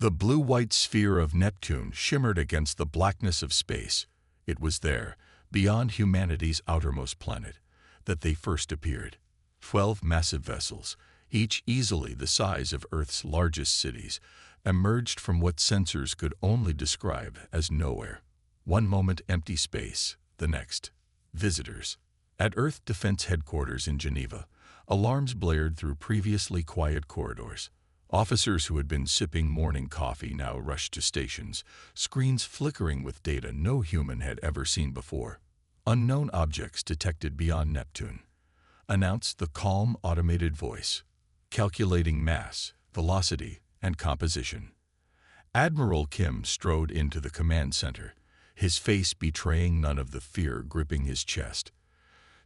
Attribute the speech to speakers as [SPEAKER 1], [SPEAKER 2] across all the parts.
[SPEAKER 1] The blue-white sphere of Neptune shimmered against the blackness of space. It was there, beyond humanity's outermost planet, that they first appeared. 12 massive vessels, each easily the size of Earth's largest cities, emerged from what sensors could only describe as nowhere. One moment empty space, the next visitors. At Earth Defense Headquarters in Geneva, alarms blared through previously quiet corridors. Officers who had been sipping morning coffee now rushed to stations, screens flickering with data no human had ever seen before. Unknown objects detected beyond Neptune, announced the calm, automated voice, calculating mass, velocity, and composition. Admiral Kim strode into the command center, his face betraying none of the fear gripping his chest.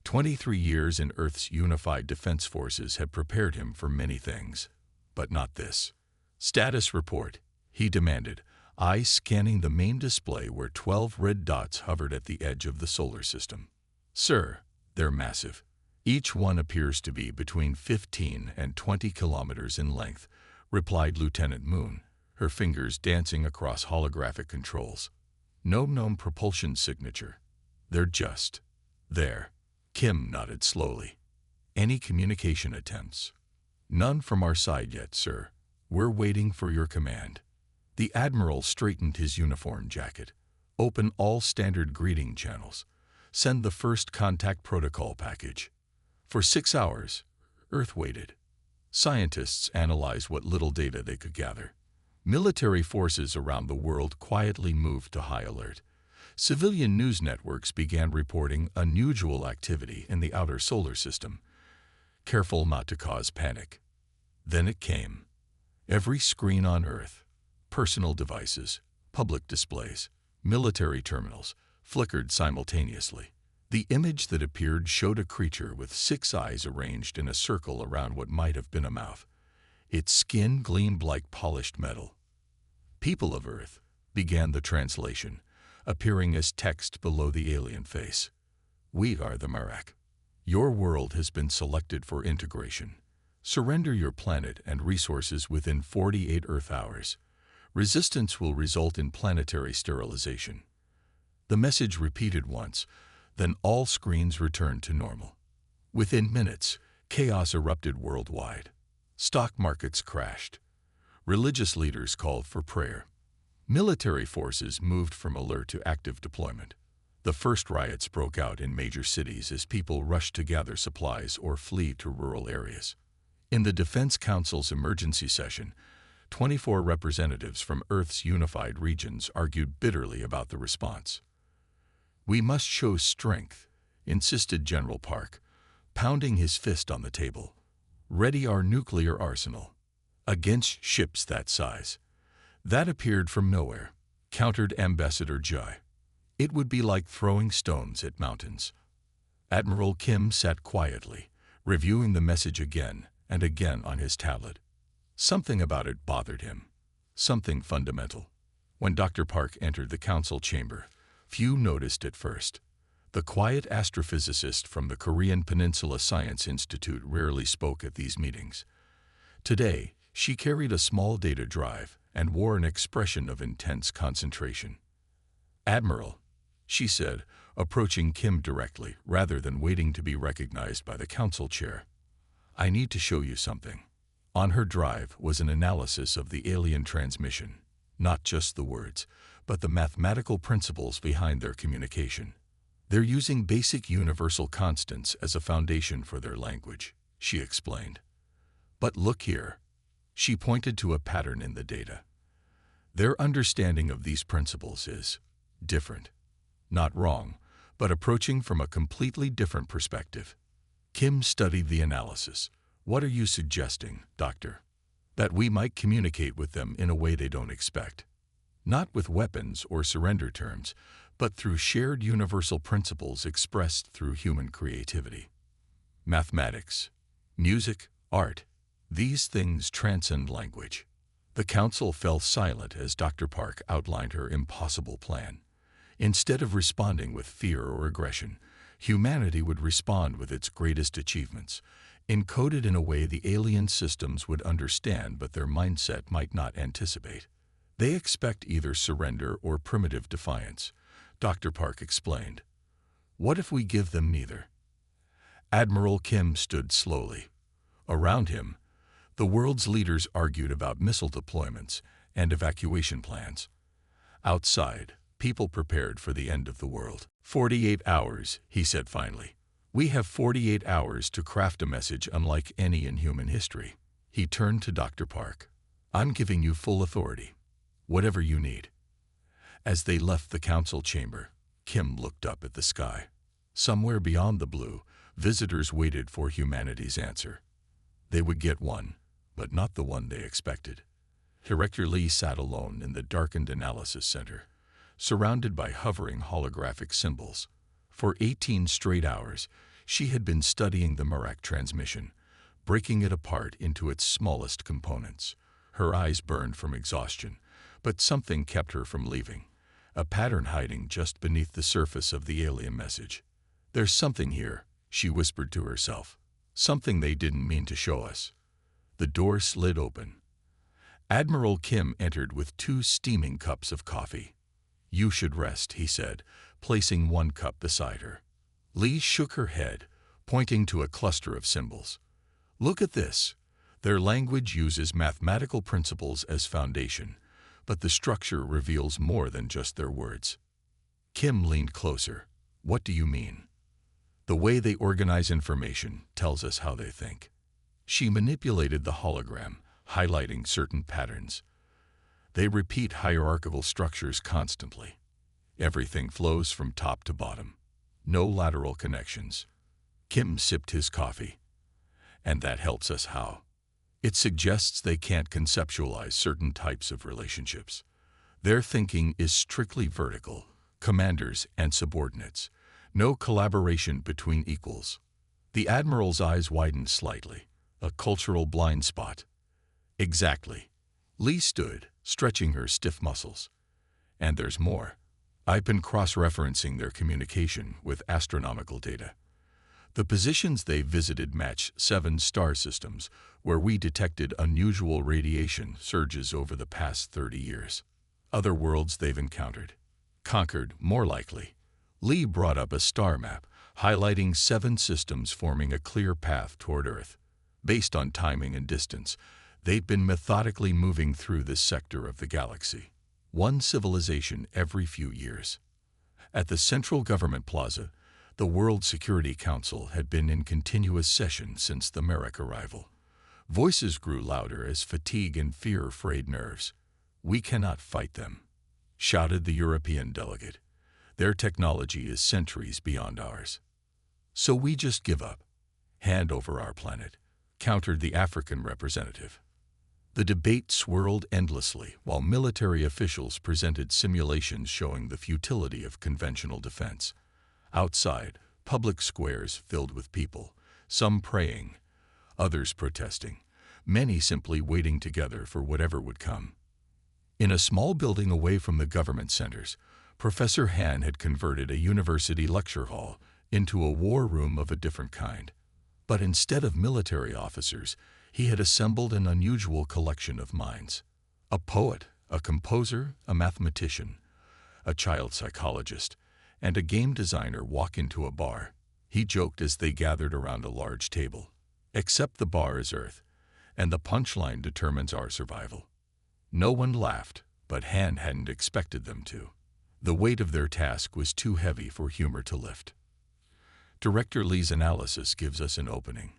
[SPEAKER 1] 23 years in Earth's unified defense forces had prepared him for many things, but not this. Status report, he demanded, eyes scanning the main display where 12 red dots hovered at the edge of the solar system. Sir, they're massive. Each one appears to be between 15 and 20 kilometers in length, replied Lieutenant Moon, her fingers dancing across holographic controls. No known propulsion signature. They're just there. Kim nodded slowly. Any communication attempts? None from our side yet, sir. We're waiting for your command. The Admiral straightened his uniform jacket. Open all standard greeting channels. Send the first contact protocol package. For 6 hours, Earth waited. Scientists analyzed what little data they could gather. Military forces around the world quietly moved to high alert. Civilian news networks began reporting unusual activity in the outer solar system, careful not to cause panic. Then it came. Every screen on Earth, personal devices, public displays, military terminals, flickered simultaneously. The image that appeared showed a creature with 6 eyes arranged in a circle around what might have been a mouth. Its skin gleamed like polished metal. People of Earth, began the translation, appearing as text below the alien face. We are the Marak. Your world has been selected for integration. Surrender your planet and resources within 48 Earth hours. Resistance will result in planetary sterilization. The message repeated once, then all screens returned to normal. Within minutes, chaos erupted worldwide. Stock markets crashed. Religious leaders called for prayer. Military forces moved from alert to active deployment. The first riots broke out in major cities as people rushed to gather supplies or flee to rural areas. In the Defense Council's emergency session, 24 representatives from Earth's unified regions argued bitterly about the response. We must show strength, insisted General Park, pounding his fist on the table. Ready our nuclear arsenal. Against ships that size. That appeared from nowhere, countered Ambassador Jai. It would be like throwing stones at mountains. Admiral Kim sat quietly, reviewing the message again and again on his tablet. Something about it bothered him. Something fundamental. When Dr. Park entered the council chamber, few noticed at first. The quiet astrophysicist from the Korean Peninsula Science Institute rarely spoke at these meetings. Today, she carried a small data drive and wore an expression of intense concentration. Admiral, she said, approaching Kim directly rather than waiting to be recognized by the council chair. I need to show you something. On her drive was an analysis of the alien transmission, not just the words, but the mathematical principles behind their communication. They're using basic universal constants as a foundation for their language, she explained. But look here. She pointed to a pattern in the data. Their understanding of these principles is different. Not wrong, but approaching from a completely different perspective. Kim studied the analysis. What are you suggesting, Doctor? That we might communicate with them in a way they don't expect. Not with weapons or surrender terms, but through shared universal principles expressed through human creativity. Mathematics, music, art, these things transcend language. The council fell silent as Dr. Park outlined her impossible plan. Instead of responding with fear or aggression, humanity would respond with its greatest achievements, encoded in a way the alien systems would understand but their mindset might not anticipate. They expect either surrender or primitive defiance, Dr. Park explained. What if we give them neither? Admiral Kim stood slowly. Around him, the world's leaders argued about missile deployments and evacuation plans. Outside, people prepared for the end of the world. 48 hours, he said finally. We have 48 hours to craft a message unlike any in human history. He turned to Dr. Park. I'm giving you full authority. Whatever you need. As they left the council chamber, Kim looked up at the sky. Somewhere beyond the blue, visitors waited for humanity's answer. They would get one, but not the one they expected. Director Lee sat alone in the darkened analysis center, surrounded by hovering holographic symbols. For 18 straight hours, she had been studying the Merak transmission, breaking it apart into its smallest components. Her eyes burned from exhaustion, but something kept her from leaving, a pattern hiding just beneath the surface of the alien message. There's something here, she whispered to herself. Something they didn't mean to show us. The door slid open. Admiral Kim entered with 2 steaming cups of coffee. You should rest, he said, placing 1 cup beside her. Lee shook her head, pointing to a cluster of symbols. Look at this. Their language uses mathematical principles as foundation, but the structure reveals more than just their words. Kim leaned closer. What do you mean? The way they organize information tells us how they think. She manipulated the hologram, highlighting certain patterns. They repeat hierarchical structures constantly. Everything flows from top to bottom. No lateral connections. Kim sipped his coffee. And that helps us how? It suggests they can't conceptualize certain types of relationships. Their thinking is strictly vertical, commanders and subordinates. No collaboration between equals. The Admiral's eyes widened slightly, a cultural blind spot. Exactly. Lee stood, stretching her stiff muscles. And there's more. I've been cross-referencing their communication with astronomical data. The positions they visited match 7 star systems where we detected unusual radiation surges over the past 30 years. Other worlds they've encountered. Conquered, more likely. Lee brought up a star map, highlighting 7 systems forming a clear path toward Earth. Based on timing and distance, they'd been methodically moving through this sector of the galaxy. 1 civilization every few years. At the Central Government Plaza, the World Security Council had been in continuous session since the Merak arrival. Voices grew louder as fatigue and fear frayed nerves. We cannot fight them, shouted the European delegate. Their technology is centuries beyond ours. So we just give up. Hand over our planet, countered the African representative. The debate swirled endlessly while military officials presented simulations showing the futility of conventional defense. Outside, public squares filled with people, some praying, others protesting, many simply waiting together for whatever would come. In a small building away from the government centers, Professor Han had converted a university lecture hall into a war room of a different kind. But instead of military officers, he had assembled an unusual collection of minds. A poet, a composer, a mathematician, a child psychologist, and a game designer walk into a bar. He joked as they gathered around a large table. Except the bar is Earth, and the punchline determines our survival. No one laughed, but Han hadn't expected them to. The weight of their task was too heavy for humor to lift. Director Lee's analysis gives us an opening.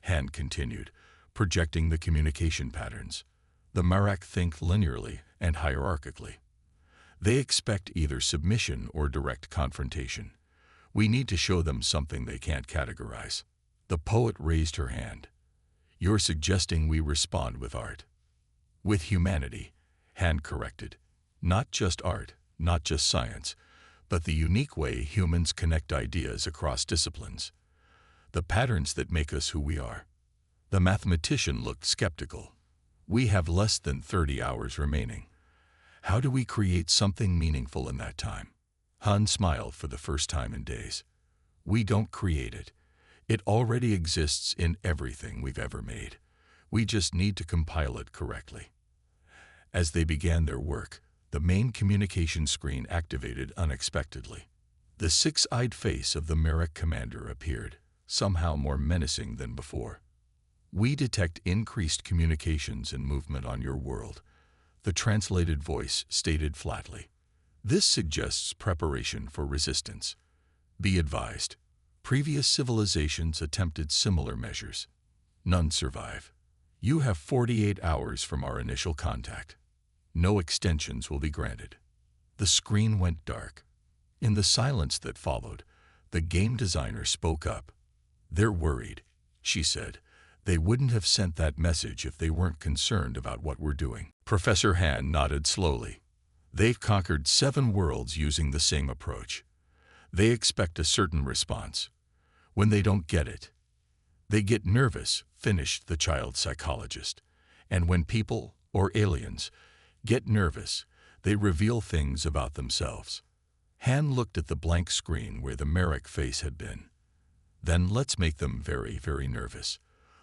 [SPEAKER 1] Han continued, projecting the communication patterns. The Merak think linearly and hierarchically. They expect either submission or direct confrontation. We need to show them something they can't categorize. The poet raised her hand. You're suggesting we respond with art. With humanity, Han corrected. Not just art, not just science, but the unique way humans connect ideas across disciplines. The patterns that make us who we are. The mathematician looked skeptical. We have less than 30 hours remaining. How do we create something meaningful in that time? Han smiled for the first time in days. We don't create it. It already exists in everything we've ever made. We just need to compile it correctly. As they began their work, the main communication screen activated unexpectedly. The six-eyed face of the Merrick commander appeared, somehow more menacing than before. "We detect increased communications and movement on your world," the translated voice stated flatly. "This suggests preparation for resistance. Be advised, previous civilizations attempted similar measures. None survive. You have 48 hours from our initial contact. No extensions will be granted." The screen went dark. In the silence that followed, the game designer spoke up. "They're worried," she said. "They wouldn't have sent that message if they weren't concerned about what we're doing." Professor Han nodded slowly. "They've conquered 7 worlds using the same approach. They expect a certain response. When they don't get it, they get nervous," finished the child psychologist. "And when people, or aliens, get nervous, they reveal things about themselves." Han looked at the blank screen where the Merrick face had been. "Then let's make them very, very nervous.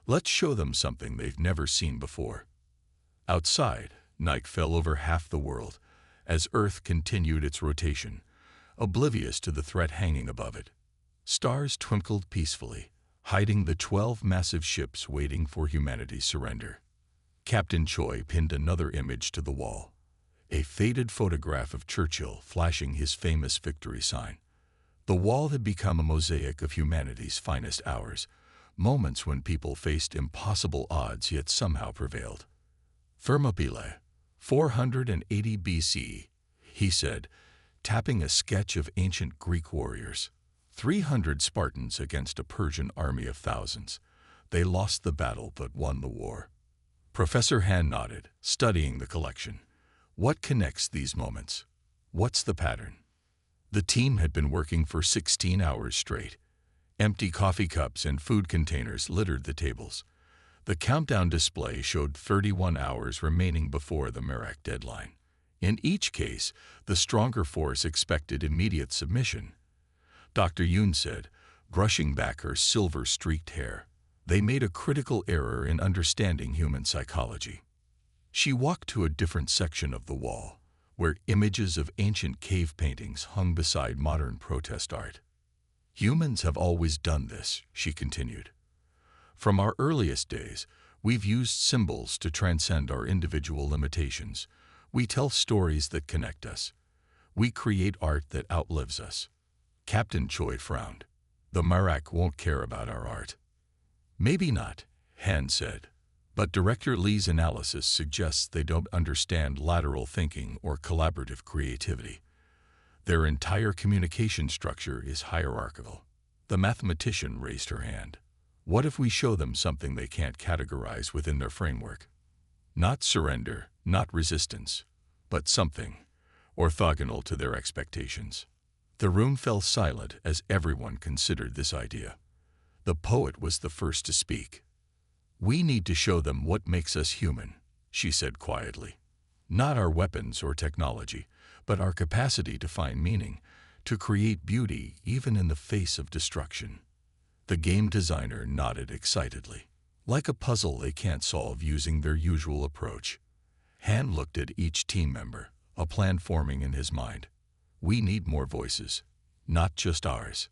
[SPEAKER 1] Let's show them something they've never seen before." Outside, night fell over half the world as Earth continued its rotation, oblivious to the threat hanging above it. Stars twinkled peacefully, hiding the 12 massive ships waiting for humanity's surrender. Captain Choi pinned another image to the wall, a faded photograph of Churchill flashing his famous victory sign. The wall had become a mosaic of humanity's finest hours, moments when people faced impossible odds yet somehow prevailed. "Thermopylae, 480 BC, he said, tapping a sketch of ancient Greek warriors. 300 Spartans against a Persian army of thousands. They lost the battle but won the war." Professor Han nodded, studying the collection. "What connects these moments? What's the pattern?" The team had been working for 16 hours straight. Empty coffee cups and food containers littered the tables. The countdown display showed 31 hours remaining before the Merrick deadline. In each case, the stronger force expected immediate submission. Dr. Yoon said, brushing back her silver-streaked hair. "They made a critical error in understanding human psychology." She walked to a different section of the wall, where images of ancient cave paintings hung beside modern protest art. "Humans have always done this," she continued. "From our earliest days, we've used symbols to transcend our individual limitations. We tell stories that connect us. We create art that outlives us." Captain Choi frowned. "The Merrick won't care about our art." "Maybe not," Han said. "But Director Lee's analysis suggests they don't understand lateral thinking or collaborative creativity. Their entire communication structure is hierarchical." The mathematician raised her hand. "What if we show them something they can't categorize within their framework? Not surrender, not resistance, but something orthogonal to their expectations." The room fell silent as everyone considered this idea. The poet was the first to speak. "We need to show them what makes us human," she said quietly. "Not our weapons or technology, but our capacity to find meaning, to create beauty even in the face of destruction." The game designer nodded excitedly. "Like a puzzle they can't solve using their usual approach." Han looked at each team member, a plan forming in his mind. "We need more voices, not just ours."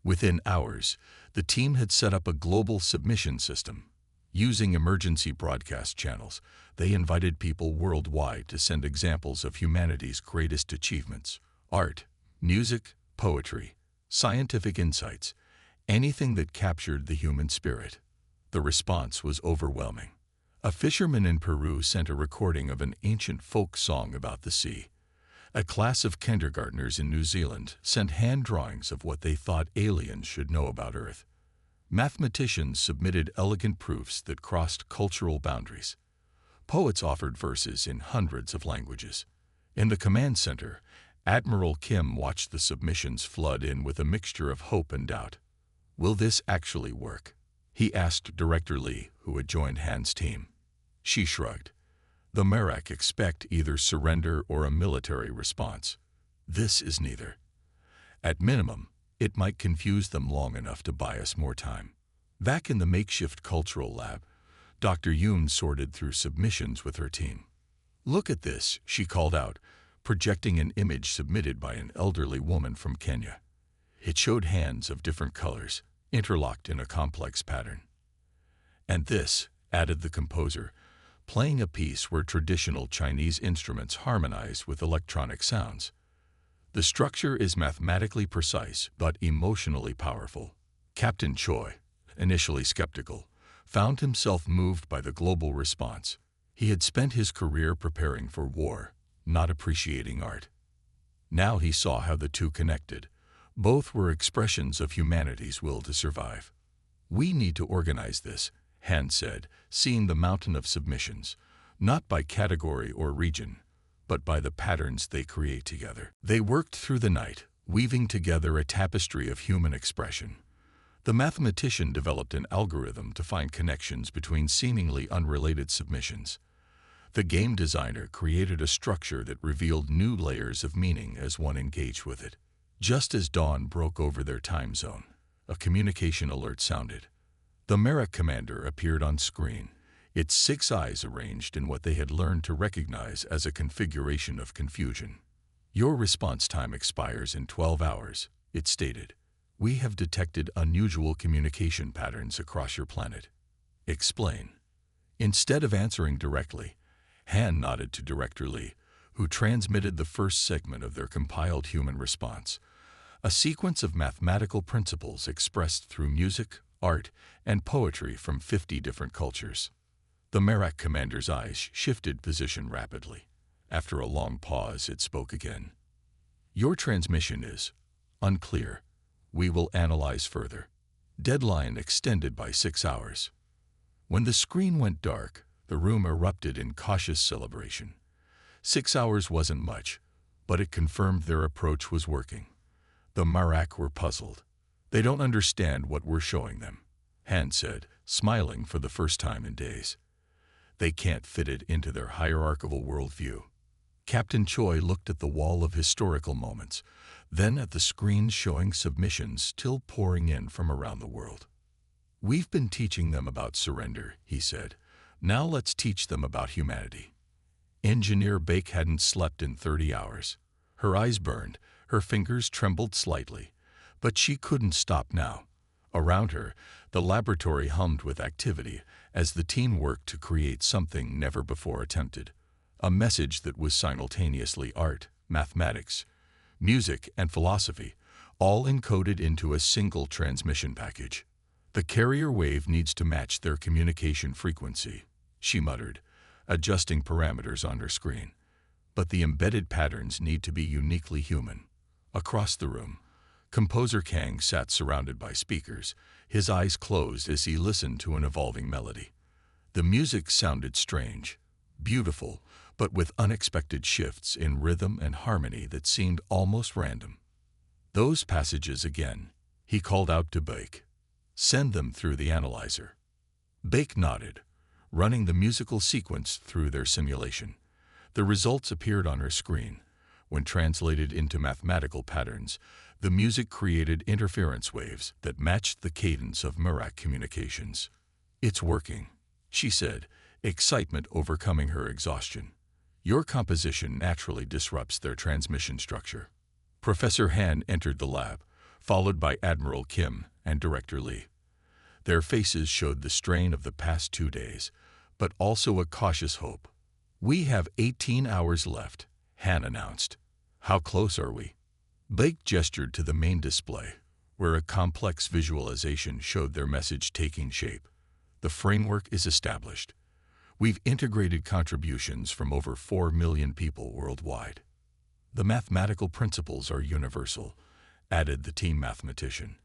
[SPEAKER 1] Within hours, the team had set up a global submission system. Using emergency broadcast channels, they invited people worldwide to send examples of humanity's greatest achievements: art, music, poetry, scientific insights, anything that captured the human spirit. The response was overwhelming. A fisherman in Peru sent a recording of an ancient folk song about the sea. A class of kindergartners in New Zealand sent hand drawings of what they thought aliens should know about Earth. Mathematicians submitted elegant proofs that crossed cultural boundaries. Poets offered verses in hundreds of languages. In the command center, Admiral Kim watched the submissions flood in with a mixture of hope and doubt. "Will this actually work?" he asked Director Lee, who had joined Han's team. She shrugged. "The Merrick expect either surrender or a military response. This is neither. At minimum, it might confuse them long enough to buy us more time." Back in the makeshift cultural lab, Dr. Yoon sorted through submissions with her team. "Look at this," she called out, projecting an image submitted by an elderly woman from Kenya. It showed hands of different colors, interlocked in a complex pattern. "And this," added the composer, playing a piece where traditional Chinese instruments harmonize with electronic sounds. "The structure is mathematically precise but emotionally powerful." Captain Choi, initially skeptical, found himself moved by the global response. He had spent his career preparing for war, not appreciating art. Now he saw how the two connected. Both were expressions of humanity's will to survive. "We need to organize this," Han said, seeing the mountain of submissions, not by category or region, but by the patterns they create together. They worked through the night, weaving together a tapestry of human expression. The mathematician developed an algorithm to find connections between seemingly unrelated submissions. The game designer created a structure that revealed new layers of meaning as one engaged with it. Just as dawn broke over their time zone, a communication alert sounded. The Merak commander appeared on screen, its 6 eyes arranged in what they had learned to recognize as a configuration of confusion. "Your response time expires in 12 hours, it stated. "We have detected unusual communication patterns across your planet. Explain." Instead of answering directly, Han nodded to Director Lee, who transmitted the first segment of their compiled human response, a sequence of mathematical principles expressed through music, art, and poetry from 50 different cultures. The Merak commander's eyes shifted position rapidly. After a long pause, it spoke again. "Your transmission is unclear. We will analyze further. Deadline extended by 6 hours." When the screen went dark, the room erupted in cautious celebration. 6 hours wasn't much, but it confirmed their approach was working. The Merak were puzzled. "They don't understand what we're showing them," Han said, smiling for the first time in days. "They can't fit it into their hierarchical worldview." Captain Choi looked at the wall of historical moments, then at the screens showing submissions still pouring in from around the world. "We've been teaching them about surrender," he said. "Now let's teach them about humanity." Engineer Bake hadn't slept in 30 hours. Her eyes burned, her fingers trembled slightly, but she couldn't stop now. Around her, the laboratory hummed with activity as the team worked to create something never before attempted. A message that was simultaneously art, mathematics, music, and philosophy, all encoded into a single transmission package. "The carrier wave needs to match their communication frequency," she muttered, adjusting parameters on her screen. "But the embedded patterns need to be uniquely human." Across the room, Composer Kang sat surrounded by speakers, his eyes closed as he listened to an evolving melody. The music sounded strange, beautiful, but with unexpected shifts in rhythm and harmony that seemed almost random. "Those passages again," he called out to Bake. "Send them through the analyzer." Bake nodded, running the musical sequence through their simulation. The results appeared on her screen. When translated into mathematical patterns, the music created interference waves that matched the cadence of Merak communications. "It's working," she said, excitement overcoming her exhaustion. "Your composition naturally disrupts their transmission structure." Professor Han entered the lab, followed by Admiral Kim and Director Lee. Their faces showed the strain of the past 2 days, but also a cautious hope. "We have 18 hours left," Han announced. "How close are we?" Bake gestured to the main display, where a complex visualization showed their message taking shape. "The framework is established. We've integrated contributions from over 4 million people worldwide. The mathematical principles are universal," added the team mathematician,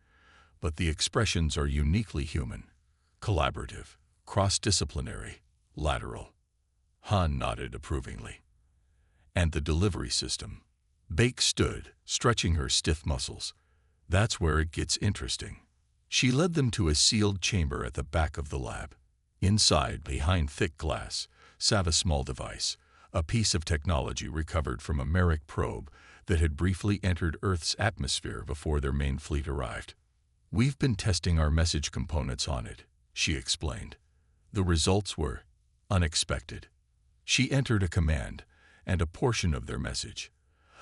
[SPEAKER 1] "but the expressions are uniquely human, collaborative, cross-disciplinary, lateral." Han nodded approvingly. "And the delivery system?" Bake stood, stretching her stiff muscles. "That's where it gets interesting." She led them to a sealed chamber at the back of the lab. Inside, behind thick glass, sat a small device, a piece of technology recovered from a Merak probe that had briefly entered Earth's atmosphere before their main fleet arrived. "We've been testing our message components on it," she explained. "The results were unexpected. She entered a command and a portion of their message.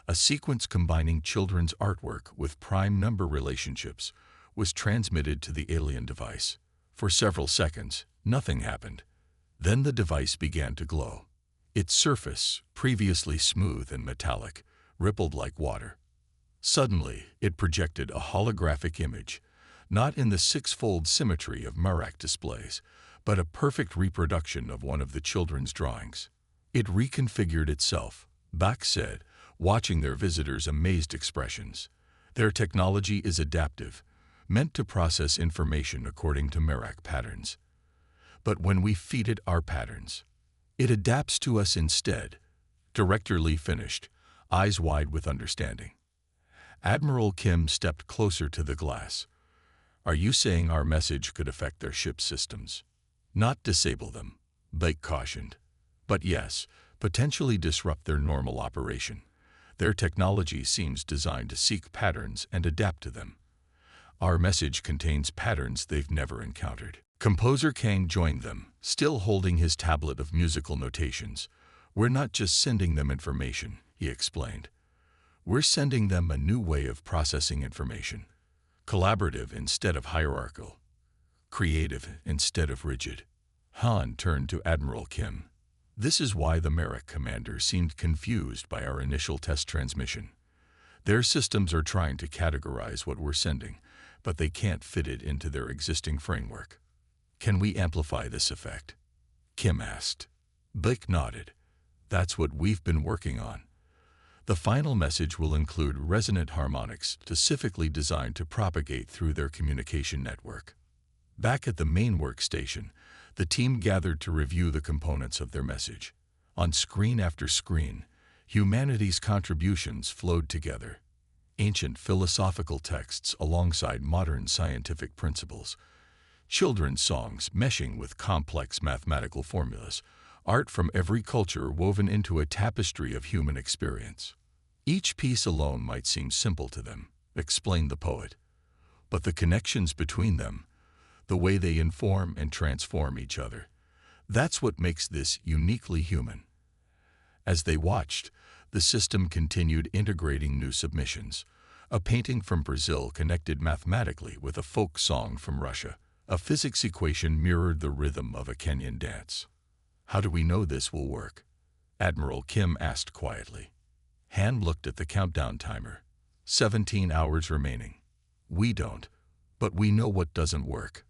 [SPEAKER 1] A sequence combining children's artwork with prime number relationships was transmitted to the alien device. For several seconds, nothing happened. Then the device began to glow. Its surface, previously smooth and metallic, rippled like water. Suddenly, it projected a holographic image, not in the six-fold symmetry of Merak displays, but a perfect reproduction of one of the children's drawings. It reconfigured itself, Bach said, watching their visitors' amazed expressions. Their technology is adaptive, meant to process information according to Merak patterns. But when we feed it our patterns, it adapts to us instead. Director Lee finished, eyes wide with understanding. Admiral Kim stepped closer to the glass. Are you saying our message could affect their ship systems? Not disable them, Blake cautioned. But yes, potentially disrupt their normal operation. Their technology seems designed to seek patterns and adapt to them. Our message contains patterns they've never encountered. Composer Kang joined them, still holding his tablet of musical notations. We're not just sending them information, he explained. We're sending them a new way of processing information. Collaborative instead of hierarchical. Creative instead of rigid. Han turned to Admiral Kim. This is why the Merak commander seemed confused by our initial test transmission. Their systems are trying to categorize what we're sending, but they can't fit it into their existing framework. Can we amplify this effect? Kim asked. Blake nodded. That's what we've been working on. The final message will include resonant harmonics specifically designed to propagate through their communication network. Back at the main workstation, the team gathered to review the components of their message. On screen after screen, humanity's contributions flowed together. Ancient philosophical texts alongside modern scientific principles. Children's songs meshing with complex mathematical formulas. Art from every culture woven into a tapestry of human experience. Each piece alone might seem simple to them, explained the poet. But the connections between them, the way they inform and transform each other, that's what makes this uniquely human. As they watched, the system continued integrating new submissions. A painting from Brazil connected mathematically with a folk song from Russia. A physics equation mirrored the rhythm of a Kenyan dance. How do we know this will work? Admiral Kim asked quietly. Han looked at the countdown timer. 17 hours remaining. We don't, but we know what doesn't work.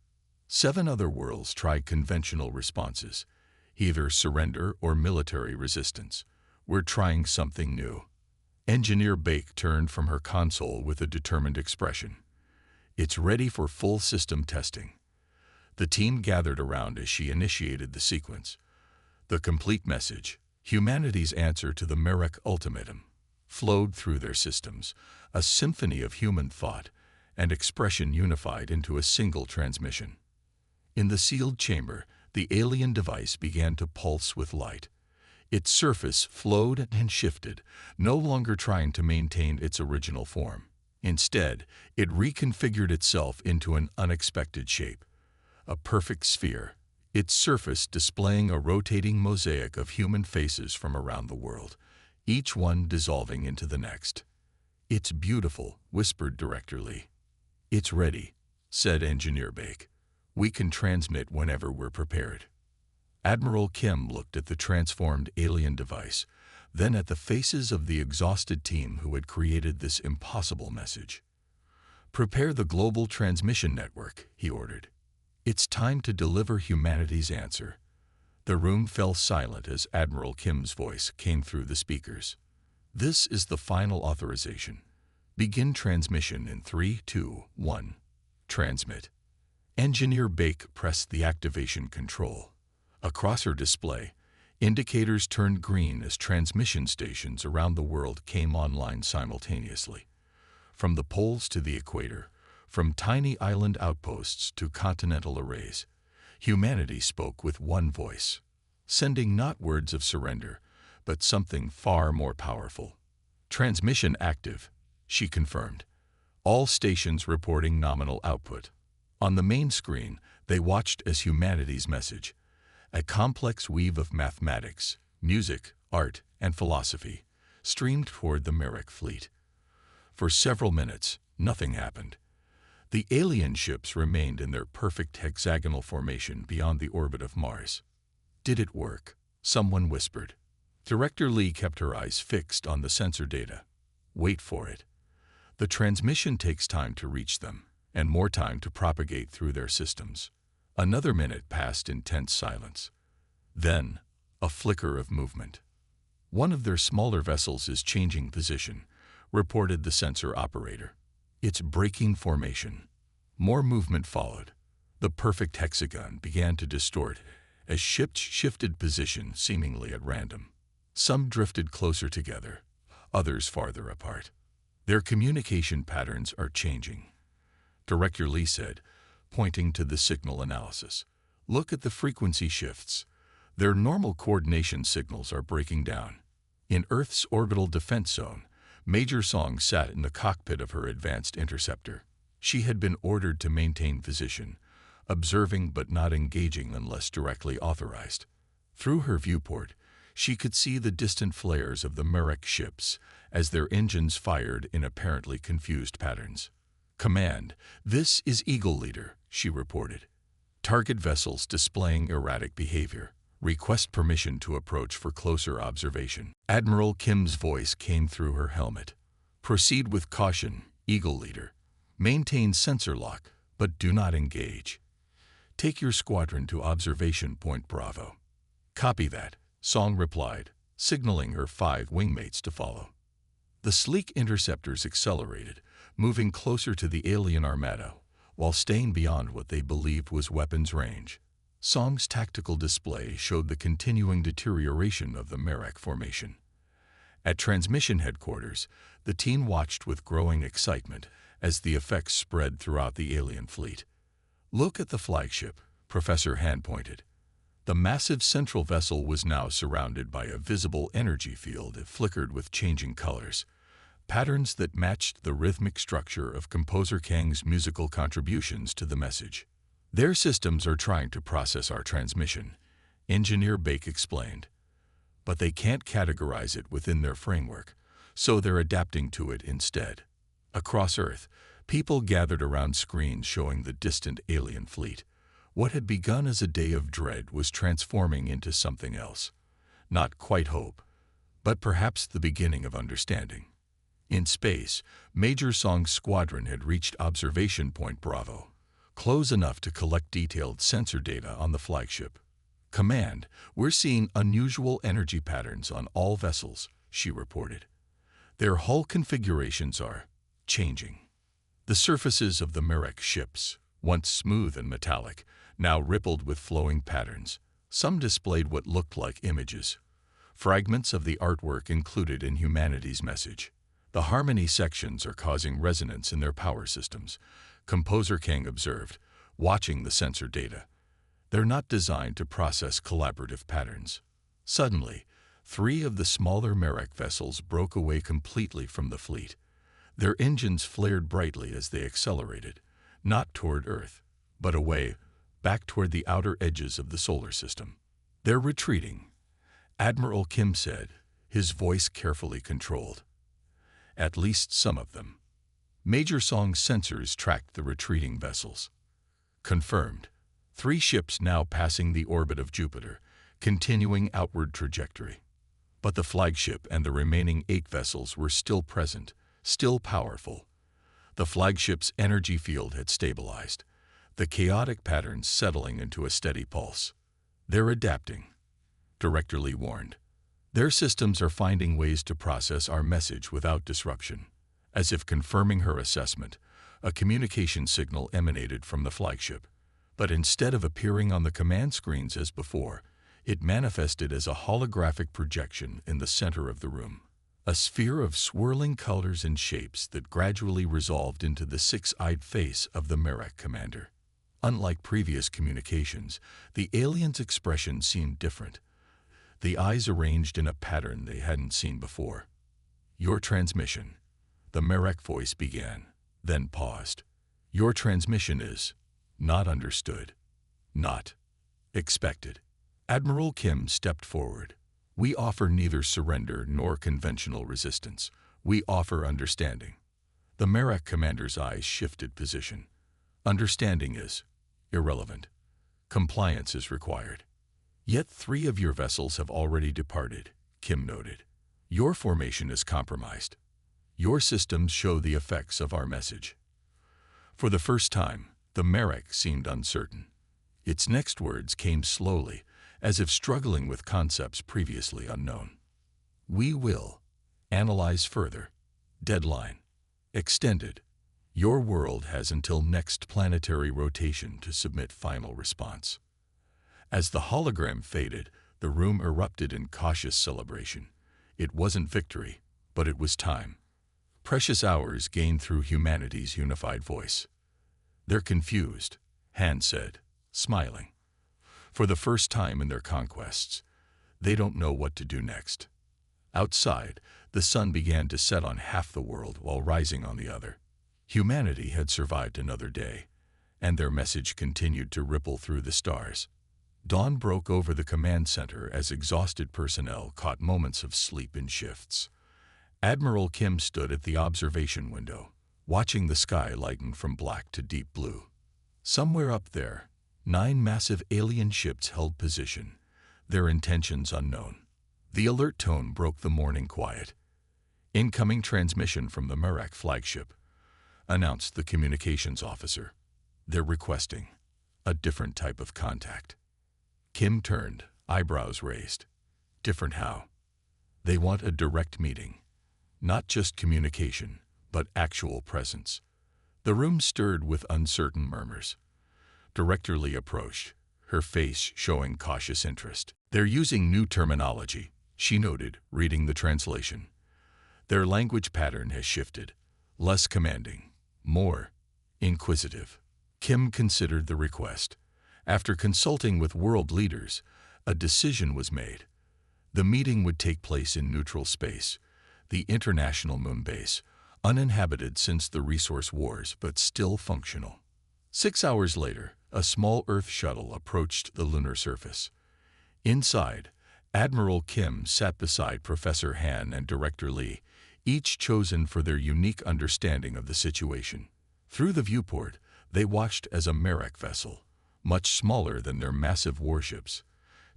[SPEAKER 1] 7 other worlds tried conventional responses, either surrender or military resistance. We're trying something new. Engineer Bake turned from her console with a determined expression. It's ready for full system testing. The team gathered around as she initiated the sequence. The complete message, humanity's answer to the Merak ultimatum, flowed through their systems, a symphony of human thought and expression unified into a single transmission. In the sealed chamber, the alien device began to pulse with light. Its surface flowed and shifted, no longer trying to maintain its original form. Instead, it reconfigured itself into an unexpected shape, a perfect sphere, its surface displaying a rotating mosaic of human faces from around the world, each one dissolving into the next. It's beautiful, whispered Director Lee. It's ready, said Engineer Bake. We can transmit whenever we're prepared. Admiral Kim looked at the transformed alien device, then at the faces of the exhausted team who had created this impossible message. Prepare the global transmission network, he ordered. It's time to deliver humanity's answer. The room fell silent as Admiral Kim's voice came through the speakers. This is the final authorization. Begin transmission in 3, 2, 1. Transmit. Engineer Bake pressed the activation control. Across her display, indicators turned green as transmission stations around the world came online simultaneously. From the poles to the equator, from tiny island outposts to continental arrays, humanity spoke with one voice, sending not words of surrender, but something far more powerful. Transmission active, she confirmed. All stations reporting nominal output. On the main screen, they watched as humanity's message, a complex weave of mathematics, Music, art, and philosophy streamed toward the Merrick fleet. For several minutes, nothing happened. The alien ships remained in their perfect hexagonal formation beyond the orbit of Mars. Did it work? Someone whispered. Director Lee kept her eyes fixed on the sensor data. Wait for it. The transmission takes time to reach them, and more time to propagate through their systems. Another minute passed in tense silence. Then, a flicker of movement. One of their smaller vessels is changing position, reported the sensor operator. It's breaking formation. More movement followed. The perfect hexagon began to distort as ships shifted position seemingly at random. Some drifted closer together, others farther apart. Their communication patterns are changing, Director Lee said, pointing to the signal analysis. Look at the frequency shifts. Their normal coordination signals are breaking down. In Earth's orbital defense zone, Major Song sat in the cockpit of her advanced interceptor. She had been ordered to maintain position, observing but not engaging unless directly authorized. Through her viewport, she could see the distant flares of the Merrick ships as their engines fired in apparently confused patterns. Command, this is Eagle Leader, she reported. Target vessels displaying erratic behavior. Request permission to approach for closer observation. Admiral Kim's voice came through her helmet. Proceed with caution, Eagle Leader. Maintain sensor lock, but do not engage. Take your squadron to observation point Bravo. Copy that, Song replied, signaling her 5 wingmates to follow. The sleek interceptors accelerated, moving closer to the alien armada, while staying beyond what they believed was weapons range. Song's tactical display showed the continuing deterioration of the Merrick formation. At transmission headquarters, the team watched with growing excitement as the effects spread throughout the alien fleet. Look at the flagship, Professor Han pointed. The massive central vessel was now surrounded by a visible energy field that flickered with changing colors, patterns that matched the rhythmic structure of Composer Kang's musical contributions to the message. Their systems are trying to process our transmission, Engineer Bake explained. But they can't categorize it within their framework, so they're adapting to it instead. Across Earth, people gathered around screens showing the distant alien fleet. What had begun as a day of dread was transforming into something else. Not quite hope, but perhaps the beginning of understanding. In space, Major Song's squadron had reached observation point Bravo, close enough to collect detailed sensor data on the flagship. Command, we're seeing unusual energy patterns on all vessels, she reported. Their hull configurations are changing. The surfaces of the Merrick ships, once smooth and metallic, now rippled with flowing patterns. Some displayed what looked like images, fragments of the artwork included in humanity's message. The harmony sections are causing resonance in their power systems, Composer Kang observed, watching the sensor data. They're not designed to process collaborative patterns. Suddenly, 3 of the smaller Merrick vessels broke away completely from the fleet. Their engines flared brightly as they accelerated, not toward Earth, but away, back toward the outer edges of the solar system. They're retreating, Admiral Kim said, his voice carefully controlled. At least some of them. Major Song's sensors tracked the retreating vessels. Confirmed. 3 ships now passing the orbit of Jupiter, continuing outward trajectory. But the flagship and the remaining 8 vessels were still present, still powerful. The flagship's energy field had stabilized, the chaotic patterns settling into a steady pulse. They're adapting, Director Lee warned. Their systems are finding ways to process our message without disruption. As if confirming her assessment, a communication signal emanated from the flagship. But instead of appearing on the command screens as before, it manifested as a holographic projection in the center of the room. A sphere of swirling colors and shapes that gradually resolved into the 6-eyed face of the Merrick commander. Unlike previous communications, the alien's expression seemed different. The eyes arranged in a pattern they hadn't seen before. Your transmission. The Merrick voice began, then paused. Your transmission is not understood, not expected. Admiral Kim stepped forward. We offer neither surrender nor conventional resistance. We offer understanding. The Merak commander's eyes shifted position. Understanding is irrelevant. Compliance is required. Yet 3 of your vessels have already departed, Kim noted. Your formation is compromised. Your systems show the effects of our message. For the first time, the Merak seemed uncertain. Its next words came slowly, as if struggling with concepts previously unknown. We will analyze further. Deadline extended. Your world has until next planetary rotation to submit final response. As the hologram faded, the room erupted in cautious celebration. It wasn't victory, but it was time. Precious hours gained through humanity's unified voice. They're confused, Han said, smiling. For the first time in their conquests, they don't know what to do next. Outside, the sun began to set on half the world while rising on the other. Humanity had survived another day, and their message continued to ripple through the stars. Dawn broke over the command center as exhausted personnel caught moments of sleep in shifts. Admiral Kim stood at the observation window, watching the sky lighten from black to deep blue. Somewhere up there, 9 massive alien ships held position, their intentions unknown. The alert tone broke the morning quiet. Incoming transmission from the Merak flagship, announced the communications officer. They're requesting a different type of contact. Kim turned, eyebrows raised. Different how? They want a direct meeting. Not just communication, but actual presence. The room stirred with uncertain murmurs. Director Lee approached, her face showing cautious interest. They're using new terminology, she noted, reading the translation. Their language pattern has shifted. Less commanding, more inquisitive. Kim considered the request. After consulting with world leaders, a decision was made. The meeting would take place in neutral space, the International Moon Base, uninhabited since the resource wars but still functional. 6 hours later, a small Earth shuttle approached the lunar surface. Inside, Admiral Kim sat beside Professor Han and Director Lee, each chosen for their unique understanding of the situation. Through the viewport, they watched as a Merak vessel, much smaller than their massive warships,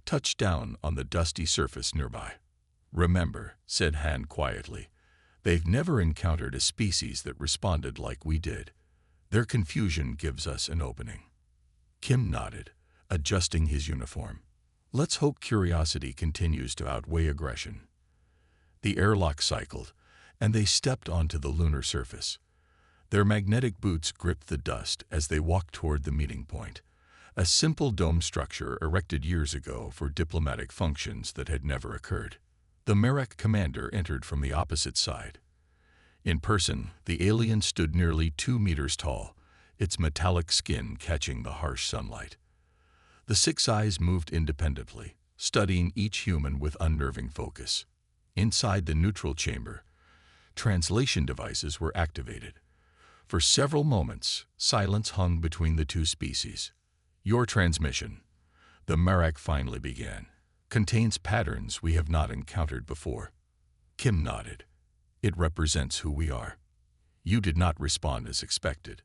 [SPEAKER 1] touched down on the dusty surface nearby. Remember, said Han quietly, they've never encountered a species that responded like we did. Their confusion gives us an opening. Kim nodded, adjusting his uniform. Let's hope curiosity continues to outweigh aggression. The airlock cycled, and they stepped onto the lunar surface. Their magnetic boots gripped the dust as they walked toward the meeting point, a simple dome structure erected years ago for diplomatic functions that had never occurred. The Merak commander entered from the opposite side. In person, the alien stood nearly 2 meters tall, its metallic skin catching the harsh sunlight. The 6 eyes moved independently, studying each human with unnerving focus. Inside the neutral chamber, translation devices were activated. For several moments, silence hung between the 2 species. Your transmission, the Merak finally began, contains patterns we have not encountered before. Kim nodded. It represents who we are. You did not respond as expected.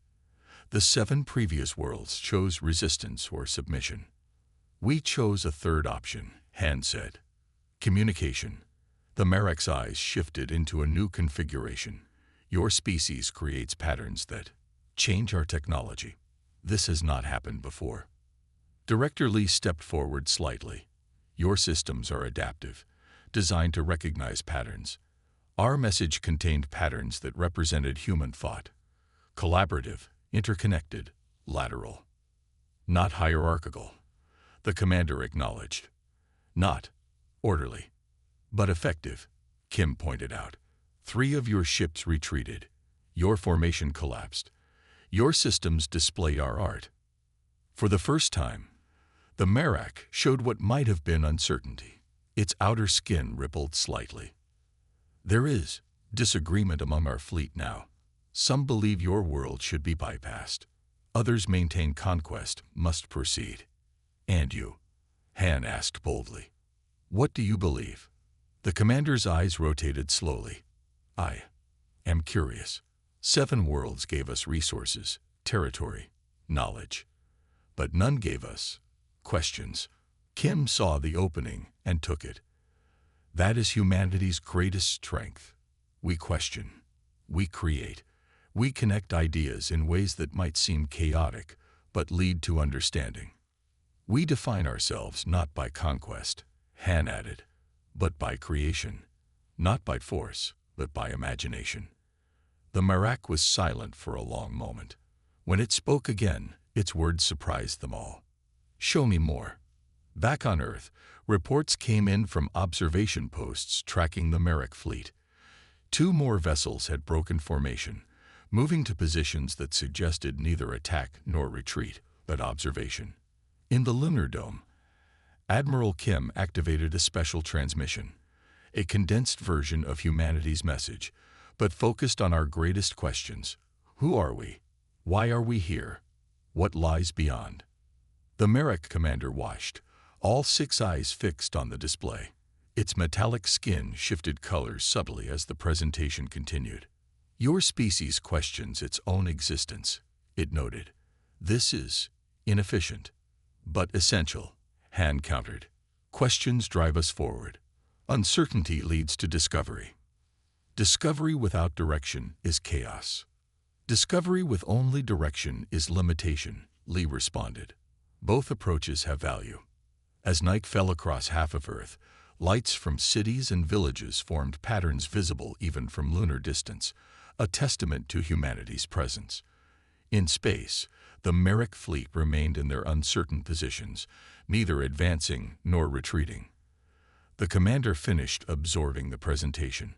[SPEAKER 1] The 7 previous worlds chose resistance or submission. We chose a third option, Han said. Communication. The Merak's eyes shifted into a new configuration. Your species creates patterns that change our technology. This has not happened before. Director Lee stepped forward slightly. Your systems are adaptive, designed to recognize patterns. Our message contained patterns that represented human thought. Collaborative, interconnected, lateral. Not hierarchical, the commander acknowledged. Not orderly, but effective, Kim pointed out. 3 of your ships retreated. Your formation collapsed. Your systems display our art. For the first time, the Merak showed what might have been uncertainty. Its outer skin rippled slightly. There is disagreement among our fleet now. Some believe your world should be bypassed. Others maintain conquest must proceed. And you? Han asked boldly. What do you believe? The commander's eyes rotated slowly. I am curious. 7 worlds gave us resources, territory, knowledge. But none gave us questions. Kim saw the opening and took it. That is humanity's greatest strength. We question. We create. We connect ideas in ways that might seem chaotic, but lead to understanding. We define ourselves not by conquest, Han added, but by creation. Not by force, but by imagination. The Marak was silent for a long moment. When it spoke again, its words surprised them all. Show me more. Back on Earth, reports came in from observation posts tracking the Marak fleet. 2 more vessels had broken formation, moving to positions that suggested neither attack nor retreat, but observation. In the lunar dome, Admiral Kim activated a special transmission, a condensed version of humanity's message, but focused on our greatest questions. Who are we? Why are we here? What lies beyond? The Marak commander watched, all 6 eyes fixed on the display. Its metallic skin shifted colors subtly as the presentation continued. Your species questions its own existence, it noted. This is inefficient, but essential, Han countered. Questions drive us forward. Uncertainty leads to discovery. Discovery without direction is chaos. Discovery with only direction is limitation, Lee responded. Both approaches have value. As night fell across half of Earth, lights from cities and villages formed patterns visible even from lunar distance, a testament to humanity's presence. In space, the Marak fleet remained in their uncertain positions, neither advancing nor retreating. The commander finished absorbing the presentation.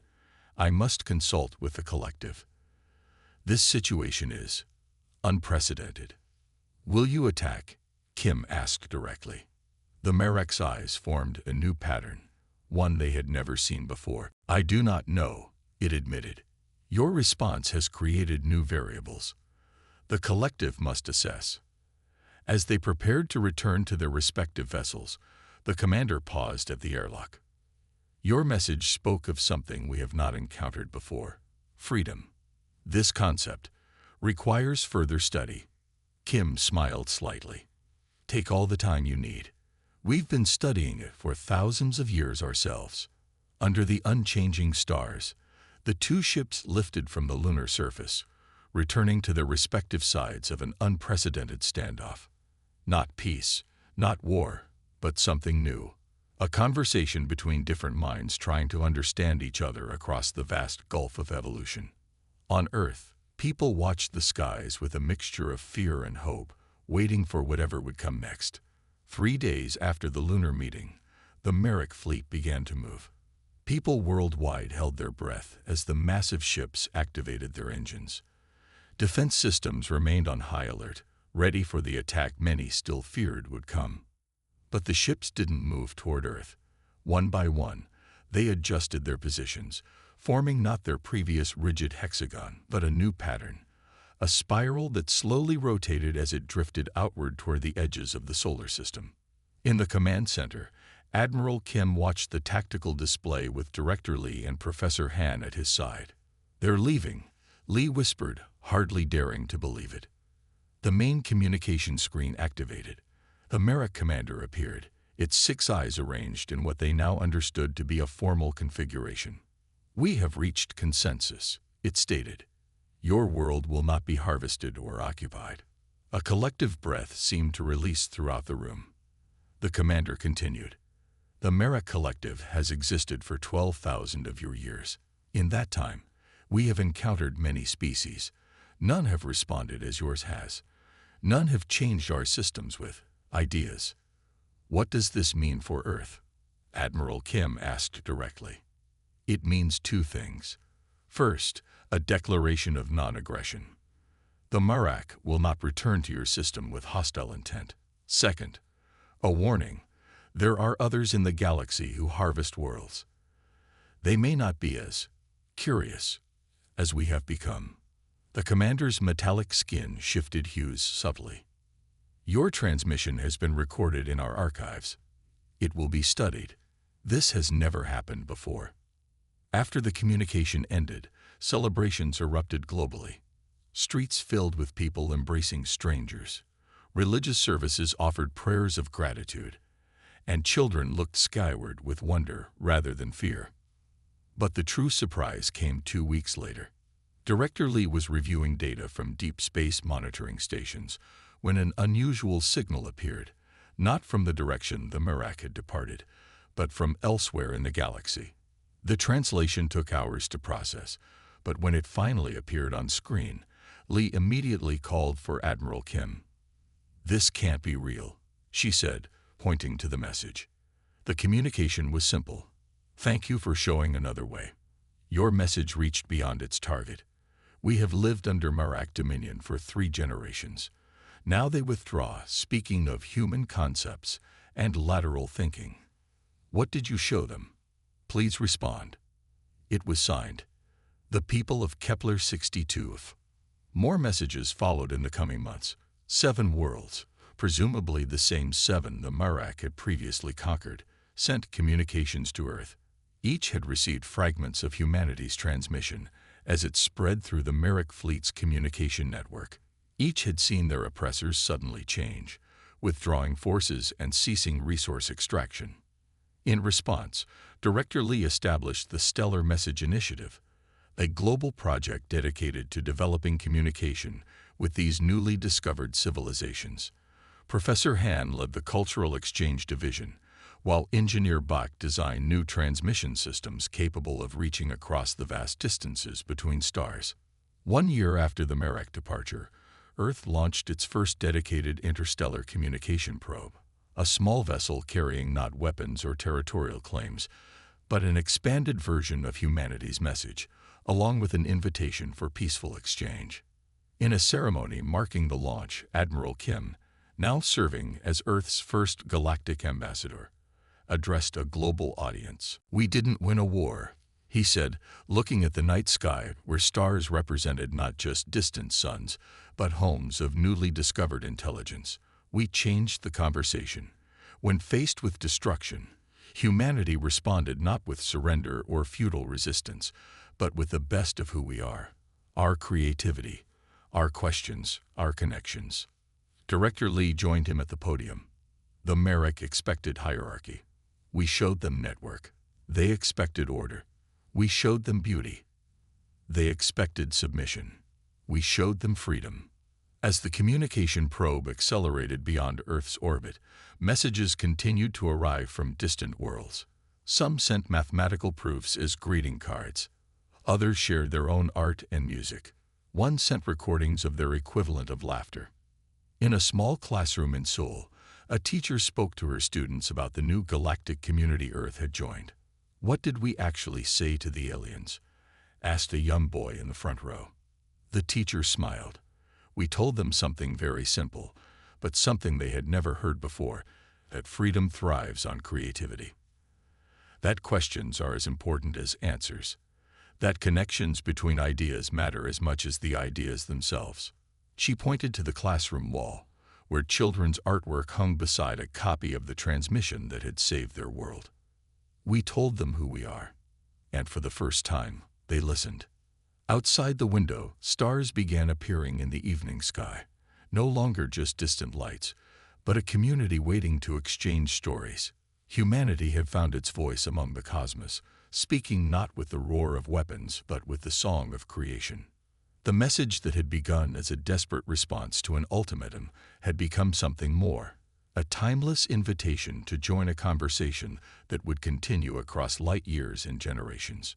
[SPEAKER 1] I must consult with the collective. This situation is unprecedented. Will you attack? Kim asked directly. The Marak's eyes formed a new pattern, one they had never seen before. I do not know, it admitted. Your response has created new variables. The collective must assess. As they prepared to return to their respective vessels, the commander paused at the airlock. Your message spoke of something we have not encountered before. Freedom. This concept requires further study. Kim smiled slightly. Take all the time you need. We've been studying it for thousands of years ourselves. Under the unchanging stars, the 2 ships lifted from the lunar surface, returning to their respective sides of an unprecedented standoff. Not peace, not war, but something new. A conversation between different minds trying to understand each other across the vast gulf of evolution. On Earth, people watched the skies with a mixture of fear and hope, waiting for whatever would come next. 3 days after the lunar meeting, the Marak fleet began to move. People worldwide held their breath as the massive ships activated their engines. Defense systems remained on high alert, ready for the attack many still feared would come. But the ships didn't move toward Earth. One by one, they adjusted their positions, forming not their previous rigid hexagon, but a new pattern, a spiral that slowly rotated as it drifted outward toward the edges of the solar system. In the command center, Admiral Kim watched the tactical display with Director Lee and Professor Han at his side. They're leaving, Lee whispered, hardly daring to believe it. The main communication screen activated. The Marak commander appeared, its 6 eyes arranged in what they now understood to be a formal configuration. We have reached consensus, it stated. Your world will not be harvested or occupied. A collective breath seemed to release throughout the room. The commander continued. The Marak collective has existed for 12,000 of your years. In that time, we have encountered many species. None have responded as yours has. None have changed our systems with ideas. What does this mean for Earth? Admiral Kim asked directly. It means 2 things. First, a declaration of non-aggression. The Marak will not return to your system with hostile intent. Second, a warning. There are others in the galaxy who harvest worlds. They may not be as curious as we have become. The commander's metallic skin shifted hues subtly. Your transmission has been recorded in our archives. It will be studied. This has never happened before. After the communication ended, celebrations erupted globally. Streets filled with people embracing strangers. Religious services offered prayers of gratitude, and children looked skyward with wonder rather than fear. But the true surprise came 2 weeks later. Director Lee was reviewing data from deep space monitoring stations when an unusual signal appeared, not from the direction the Merak had departed, but from elsewhere in the galaxy. The translation took hours to process, but when it finally appeared on screen, Lee immediately called for Admiral Kim. "This can't be real," she said, pointing to the message. The communication was simple. "Thank you for showing another way. Your message reached beyond its target. We have lived under Merak dominion for 3 generations. Now they withdraw, speaking of human concepts and lateral thinking. What did you show them? Please respond." It was signed, "The People of Kepler 62 F." More messages followed in the coming months. 7 worlds, presumably the same 7 the Merak had previously conquered, sent communications to Earth. Each had received fragments of humanity's transmission as it spread through the Merak fleet's communication network. Each had seen their oppressors suddenly change, withdrawing forces and ceasing resource extraction. In response, Director Lee established the Stellar Message Initiative, a global project dedicated to developing communication with these newly discovered civilizations. Professor Han led the Cultural Exchange Division, while Engineer Bach designed new transmission systems capable of reaching across the vast distances between stars. 1 year after the Merak departure, Earth launched its first dedicated interstellar communication probe, a small vessel carrying not weapons or territorial claims, but an expanded version of humanity's message, along with an invitation for peaceful exchange. In a ceremony marking the launch, Admiral Kim, now serving as Earth's first galactic ambassador, addressed a global audience. "We didn't win a war," he said, looking at the night sky where stars represented not just distant suns, but homes of newly discovered intelligence. "We changed the conversation. When faced with destruction, humanity responded not with surrender or futile resistance, but with the best of who we are, our creativity, our questions, our connections." Director Lee joined him at the podium. "The Merak expected hierarchy. We showed them network. They expected order. We showed them beauty. They expected submission. We showed them freedom." As the communication probe accelerated beyond Earth's orbit, messages continued to arrive from distant worlds. Some sent mathematical proofs as greeting cards. Others shared their own art and music. One sent recordings of their equivalent of laughter. In a small classroom in Seoul, a teacher spoke to her students about the new galactic community Earth had joined. "What did we actually say to the aliens?" asked a young boy in the front row. The teacher smiled. "We told them something very simple, but something they had never heard before, that freedom thrives on creativity. That questions are as important as answers. That connections between ideas matter as much as the ideas themselves." She pointed to the classroom wall, where children's artwork hung beside a copy of the transmission that had saved their world. "We told them who we are." And for the first time, they listened. Outside the window, stars began appearing in the evening sky, no longer just distant lights, but a community waiting to exchange stories. Humanity had found its voice among the cosmos, speaking not with the roar of weapons, but with the song of creation. The message that had begun as a desperate response to an ultimatum had become something more, a timeless invitation to join a conversation that would continue across light years and generations.